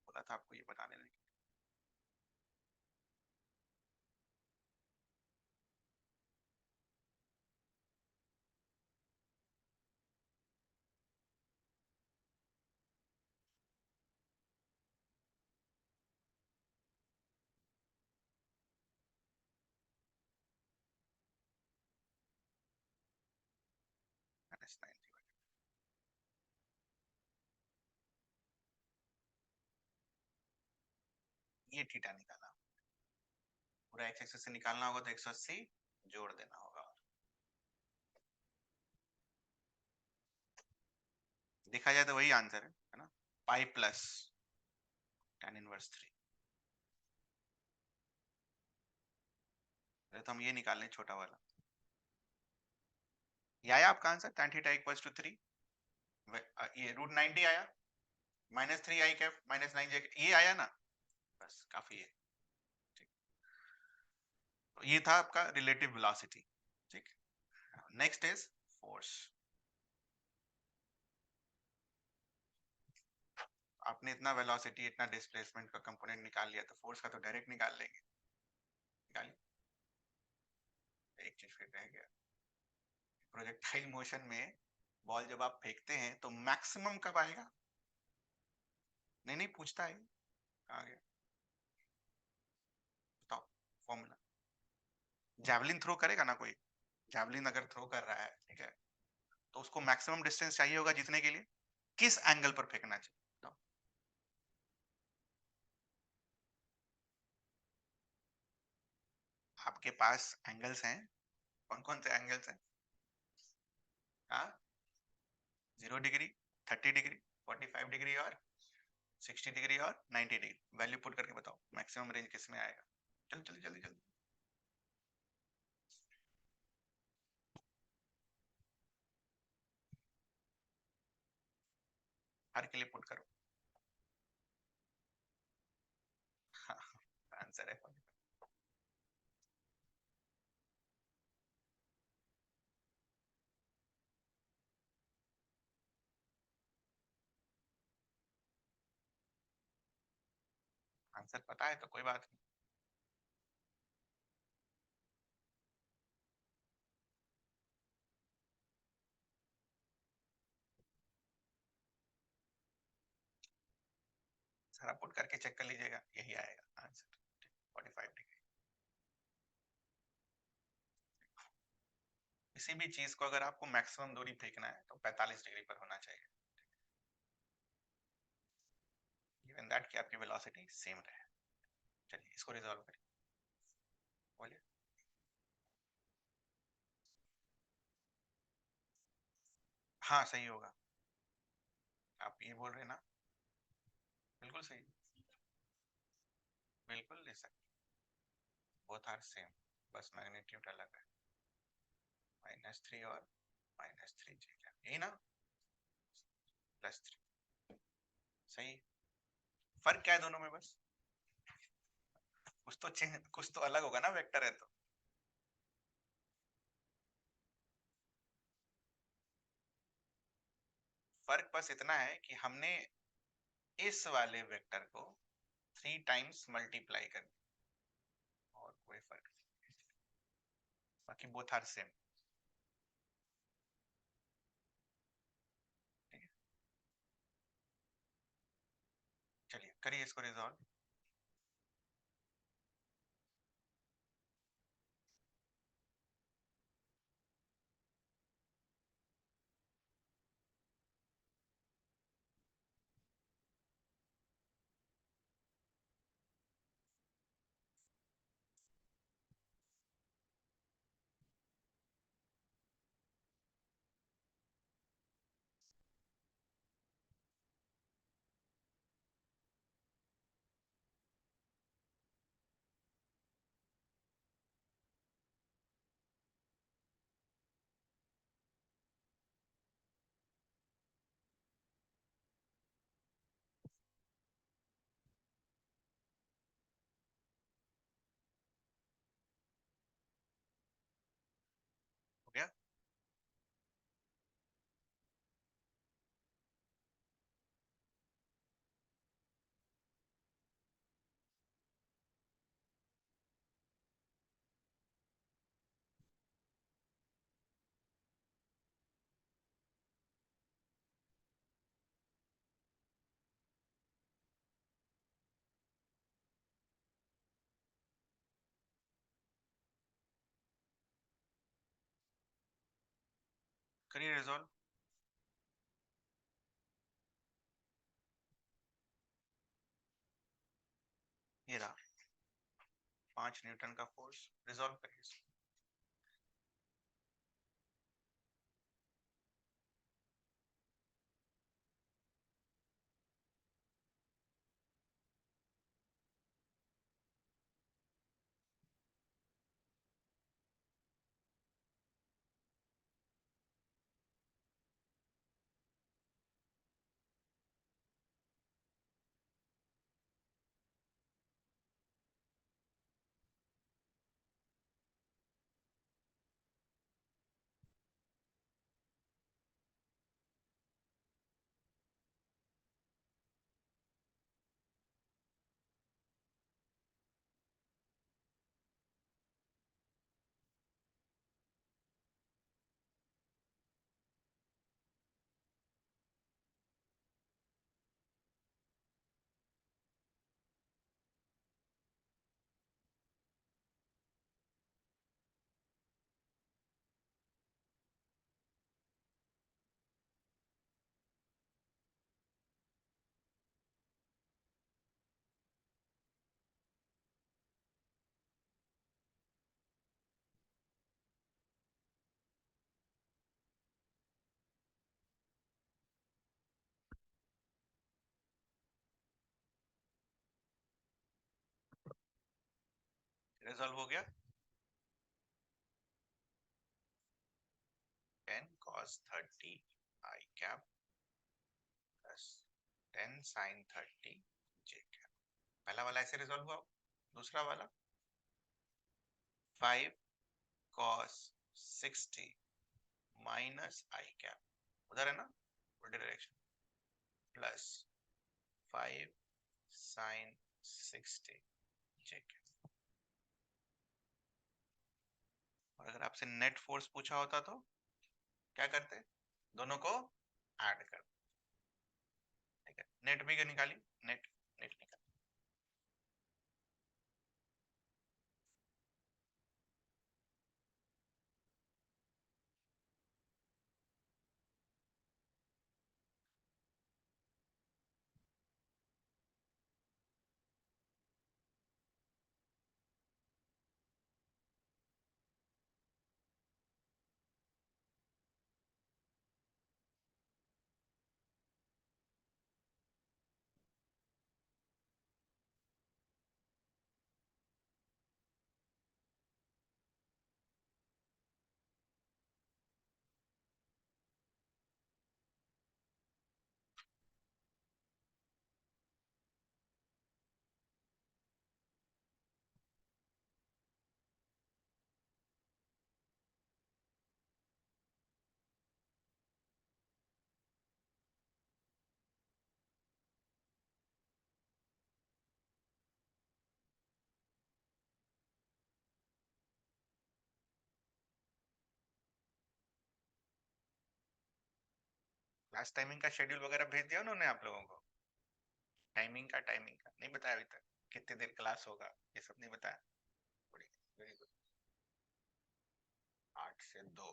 बोला था आपको ये बता देने की। माइनस 9 ये थीटा निकाला। पूरा x एक्सिस से निकालना होगा तो 180 जोड़ देना होगा। देखा जाए तो वही आंसर है ना? Pi plus tan inverse 3। तो हम ये निकाल लें छोटा वाला। ये आया आपका answer, tan theta equals to 3। ये रूट 90 आया, minus 3i cap minus 9j, ये आया ना, बस काफी है। ठीक, तो ये था आपका रिलेटिव वेलोसिटी। ठीक, नेक्स्ट इज फोर्स। आपने इतना वेलोसिटी इतना डिस्प्लेसमेंट का कंपोनेंट निकाल लिया, तो फोर्स का तो डायरेक्ट निकाल लेंगे। निकालिए। एक चीज फिर रह गया, प्रोजेक्टाइल मोशन में बॉल जब आप फेंकते हैं तो मैक्सिमम कब आएगा? नहीं नहीं, पूछता है, कहाँ गया? बताओ फॉर्मूला। जैवलिन थ्रो करेगा ना कोई, जैवलिन अगर थ्रो कर रहा है, ठीक है, तो उसको मैक्सिमम डिस्टेंस चाहिए होगा जीतने के लिए, किस एंगल पर फेंकना चाहिए? तो आपके पास एंगल्स हैं, कौन कौन से एंगल्स हैं? हाँ, 0 डिग्री, 30 डिग्री, 45 डिग्री और 60 डिग्री और 90 डिग्री। वैल्यू पुट करके बताओ मैक्सिमम रेंज किस में आएगा? जल्दी जल्दी जल्दी जल्दी। हर के लिए पुट करो। हाँ, आंसर है 45। आंसर पता है तो कोई बात नहीं। सारा पुट करके चेक कर लीजिएगा, यही आएगा आंसर, 45 डिग्री। किसी भी चीज को अगर आपको मैक्सिमम दूरी फेंकना है तो 45 डिग्री पर होना चाहिए, गिवन दैट कि आपकी वेलोसिटी सेम रहे। चलिए इसको रिजॉल्व करिए, बोलिए। हाँ सही होगा, आप ये बोल रहे हैं ना, बिल्कुल सही, बिल्कुल ले सकते, बोथ आर सेम, बस मैग्नीट्यूड अलग है। -3 और -3 यही ना, +3, सही। फर्क क्या है दोनों में? बस कुछ तो चेंज, कुछ तो अलग होगा ना, वेक्टर है तो। फर्क बस इतना है कि हमने इस वाले वेक्टर को 3 टाइम्स मल्टीप्लाई कर दिया, और कोई फर्क नहीं, बाकी बोथ आर सेम। ठीक है, चलिए करिए इसको रिजॉल्व। हो गया। करिए रिजॉल्व। ये रहा 5 न्यूटन का फोर्स, रिजॉल्व करिए इसको। सॉल्व हो गया? 10 cos 30 I cap plus 10 sin 30 j cap। पहला वाला ऐसे रिजॉल्व हुआ। दूसरा वाला 5 cos 60 माइनस I cap उधर है ना, उल्टे direction, plus 5 sin 60 j cap। और अगर आपसे नेट फोर्स पूछा होता तो क्या करते? दोनों को ऐड कर, ठीक है। नेट भी निकाली, नेट नेट निकाली। क्लास टाइमिंग का शेड्यूल वगैरह भेज दिया उन्होंने आप लोगों को? टाइमिंग का नहीं बताया अभी तक, कितने देर क्लास होगा ये सब नहीं बताया। Very good. 8 से 2।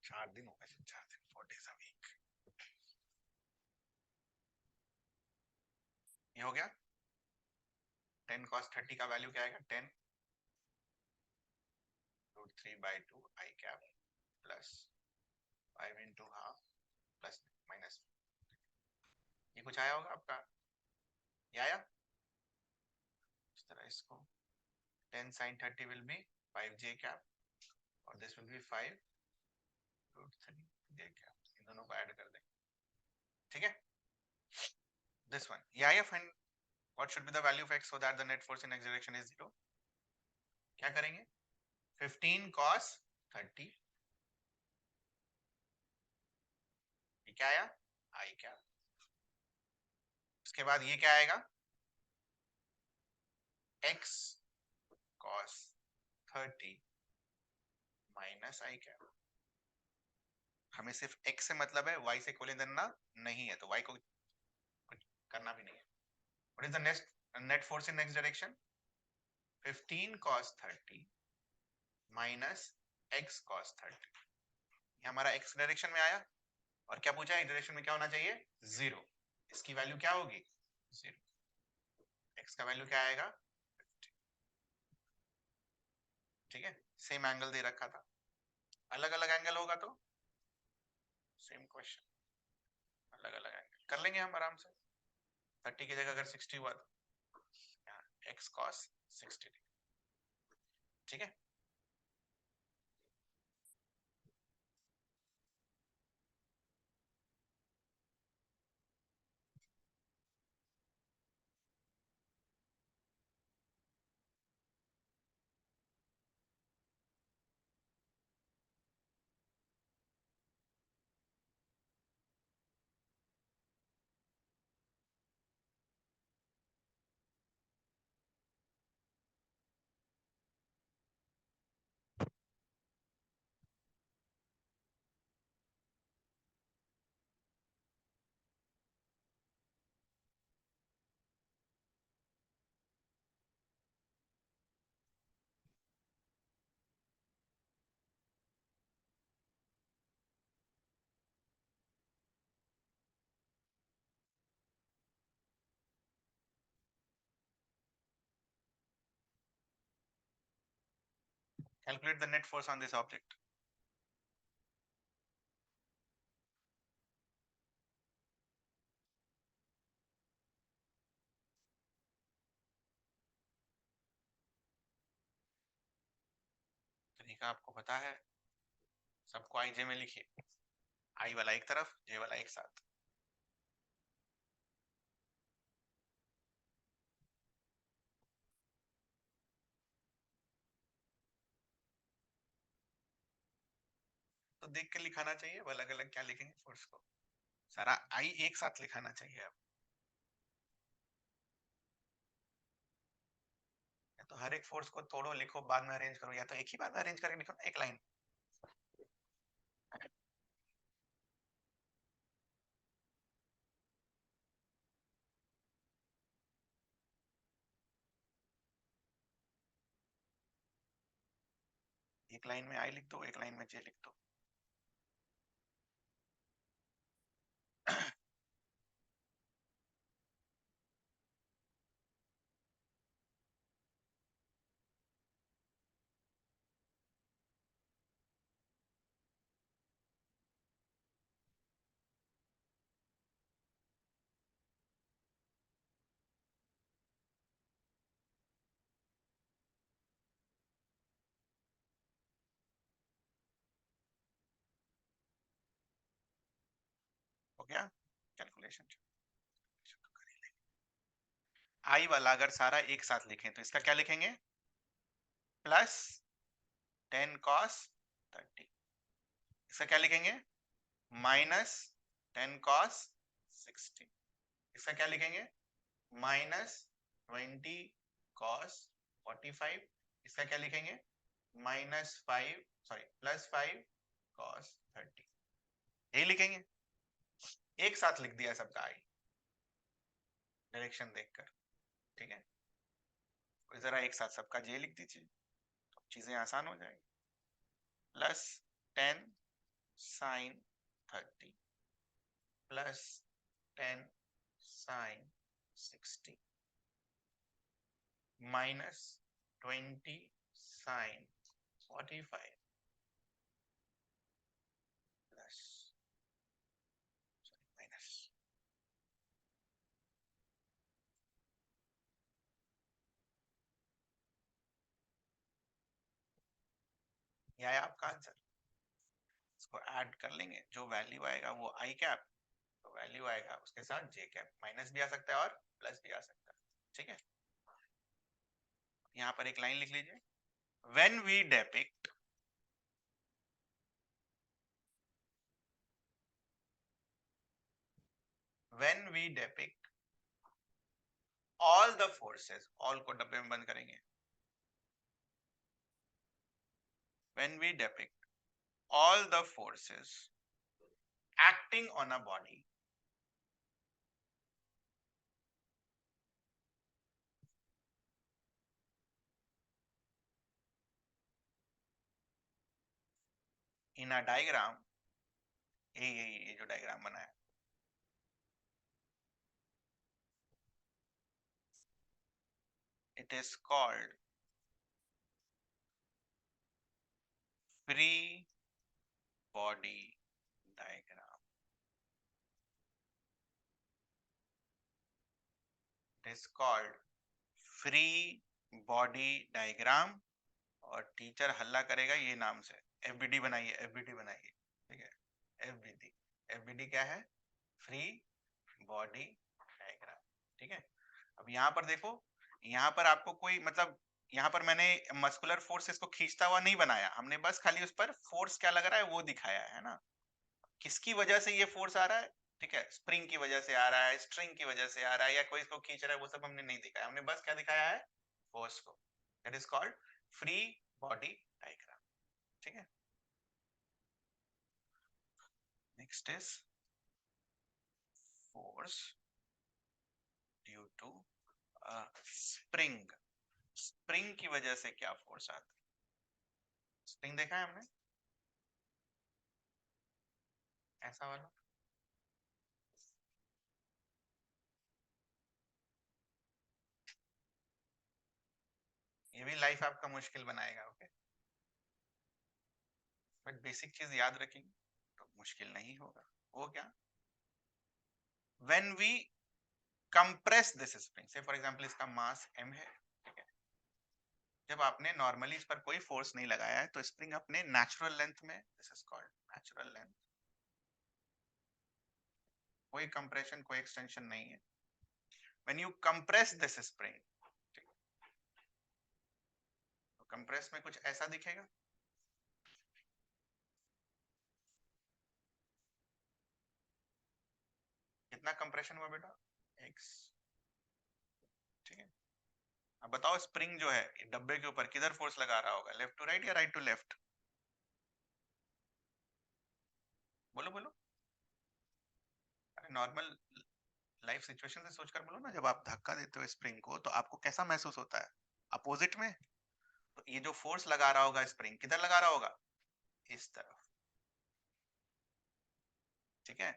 चार दिन हो गए, 4 दिन, 4 days a week। ये हो गया। 10 cos 30 का वैल्यू क्या आएगा? 10 root 3 by 2 I cap plus 5 into half plus minus. ये कुछ आया होगा आपका? ये आया इस तरह। इसको 10 sin 30 will be 5 j cap और this will be 5 root 3 j cap. इन दोनों को ऐड कर दें, ठीक है। This one, yeah, find what should be the value of x so that the net force in x direction is 0। क्या करेंगे? 15 cos 30, ये क्या आया? I क्या। उसके बाद ये क्या आएगा? x cos 30 माइनस I क्या। हमें सिर्फ x से मतलब है, y से कोई लेना नहीं है, तो y को कुछ करना भी नहीं है। What is the net force in x direction? 15 cos 30 minus x cos 30। ये हमारा x डायरेक्शन में आया और क्या पूछा है? डायरेक्शन में क्या होना चाहिए? 0। इसकी वैल्यू क्या होगी? 0। x का वैल्यू क्या आएगा? 50। ठीक है। सेम एंगल दे रखा था, अलग अलग एंगल होगा तो सेम क्वेश्चन, अलग अलग एंगल कर लेंगे हम आराम से। 30 की जगह अगर 60 हुआ तो x cos 60, ठीक है। Calculate the net force on this object। तरीका आपको पता है, सबको आई जे में लिखिए, आई वाला एक तरफ, जे वाला एक साथ। तो देख के लिखाना चाहिए, अलग अलग क्या लिखेंगे फोर्स को, सारा आई एक साथ लिखाना चाहिए। अब तो हर एक फोर्स को तोड़ो, लिखो, बाद में अरेंज करो, या तो एक ही बार में अरेंज करके लिखो ना, एक लाइन। एक लाइन में आई लिख दो, एक लाइन में जे लिख दो। हो गया कैलकुलेशन। आई वाला अगर सारा एक साथ लिखें तो इसका क्या लिखेंगे, प्लस 10 cos 30। इसका क्या लिखेंगे, माइनस 10 cos 60। इसका क्या लिखेंगे, माइनस 20 cos 45। इसका क्या लिखेंगे, माइनस 5 सॉरी प्लस 5 cos 30। यही लिखेंगे, एक साथ लिख दिया सबका आई, डायरेक्शन देखकर। ठीक है, जरा एक साथ सबका जे लिख दीजिए, तो चीजें आसान हो जाएंगी। Plus 10 sin 30 plus 10 sin 60 minus 20 sin 45 plus minus. यह है आपका आंसर। इसको ऐड कर लेंगे, जो वैल्यू आएगा वो आई कैप, तो वैल्यू आएगा उसके साथ जे कैप, माइनस भी आ सकता है और प्लस भी आ सकता है। ठीक है, यहाँ पर एक लाइन लिख लीजिए, when we depict all the forces, all को डब्बे में बंद करेंगे, when we depict all the forces acting on a body in a diagram, ये जो डायग्राम बना है, it is called free body diagram। it is called free body diagram। और टीचर हल्ला करेगा ये नाम से, एफबीडी बनाइए, एफबीडी बनाइए। ठीक है, एफबीडी, एफबीडी क्या है, फ्री बॉडी डायग्राम। ठीक है, अब यहाँ पर देखो, यहाँ पर आपको कोई मतलब, यहाँ पर मैंने मस्कुलर फोर्स इसको खींचता हुआ नहीं बनाया, हमने बस खाली उस पर फोर्स क्या लग रहा है वो दिखाया है ना, किसकी वजह से ये फोर्स आ रहा है। ठीक है, स्प्रिंग की वजह से आ रहा है, स्ट्रिंग की वजह से आ रहा है, या कोई इसको खींच रहा है, वो सब हमने नहीं दिखाया, हमने बस क्या दिखाया है, फोर्स को। That is called free body diagram. ठीक है, next is force due to spring. Spring की वजह से क्या फोर्स आता है, स्प्रिंग देखा है हमने, ऐसा वाला, ये भी लाइफ आपका मुश्किल बनाएगा। ओके, बट बेसिक चीज याद रखेंगे तो मुश्किल नहीं होगा। वो क्या, when we compress this spring, say for example इसका मास m है, ठीक है, जब आपने नॉर्मली इस पर कोई फोर्स नहीं लगाया है तो स्प्रिंग अपने नेचुरल लेंथ में, this is called natural length, कोई कंप्रेशन कोई एक्सटेंशन नहीं है। When you compress this spring, तो कंप्रेस में कुछ ऐसा दिखेगा, कितना कंप्रेशन हुआ बेटा, x, ठीक है। अब बताओ स्प्रिंग जो है डब्बे के ऊपर किधर फोर्स लगा रहा होगा, लेफ्ट टू राइट या राइट टू लेफ्ट, बोलो बोलो, अरे नॉर्मल लाइफ सिचुएशन से सोचकर बोलो ना, जब आप धक्का देते हो स्प्रिंग को तो आपको कैसा महसूस होता है, अपोजिट में। तो ये जो फोर्स लगा रहा होगा स्प्रिंग किधर लगा रहा होगा, इस तरफ, ठीक है,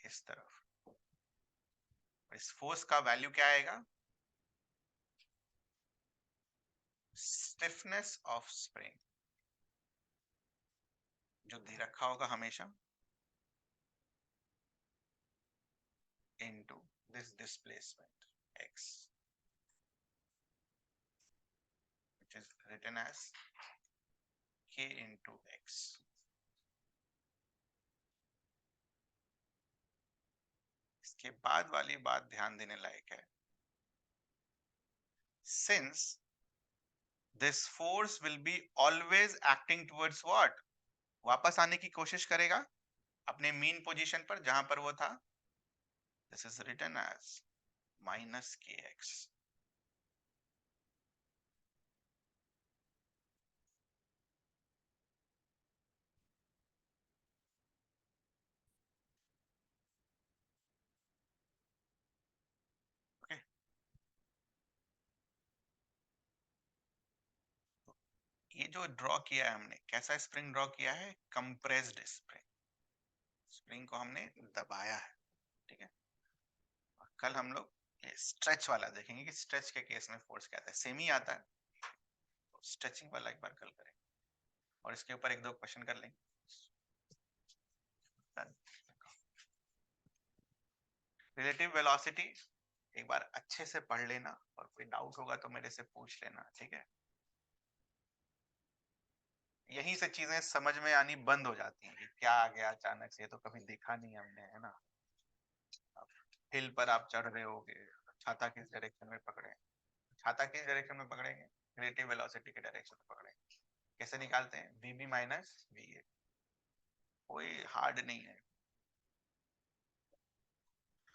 इस तरफ। इस फोर्स का वैल्यू क्या आएगा, स्टिफनेस ऑफ स्प्रिंग, जो दे रखा होगा हमेशा, into this displacement x, which is written as k into x। इसके बाद वाली बात ध्यान देने लायक है, since this force will be always acting towards what, वापस आने की कोशिश करेगा अपने मीन पोजीशन पर जहां पर वो था, this is written as minus kx। okay? ये जो ड्रॉ किया है हमने, कैसा स्प्रिंग ड्रॉ किया है, कंप्रेस्ड स्प्रिंग, स्प्रिंग को हमने दबाया है, ठीक है। कल हम लोग स्ट्रेच वाला देखेंगे कि स्ट्रेच के केस में फोर्स क्या आता है, सेम ही आता है, तो स्ट्रेचिंग वाला एक बार कल करेंगे और इसके ऊपर एक दो क्वेश्चन कर लेंगे। रिलेटिव वेलोसिटी एक बार अच्छे से पढ़ लेना और कोई डाउट होगा तो मेरे से पूछ लेना, ठीक है। यहीं से चीजें समझ में आनी बंद हो जाती हैं कि क्या आ गया अचानक से, ये तो कभी देखा नहीं हमने, है ना। हिल पर आप चढ़ रहे होगे, छाता किस डायरेक्शन में पकड़े, छाता किस डायरेक्शन में पकड़ेंगे, रिलेटिव वेलोसिटी के डायरेक्शन में पकड़ेंगे। कैसे निकालते हैं, V B minus V A, कोई हार्ड नहीं है,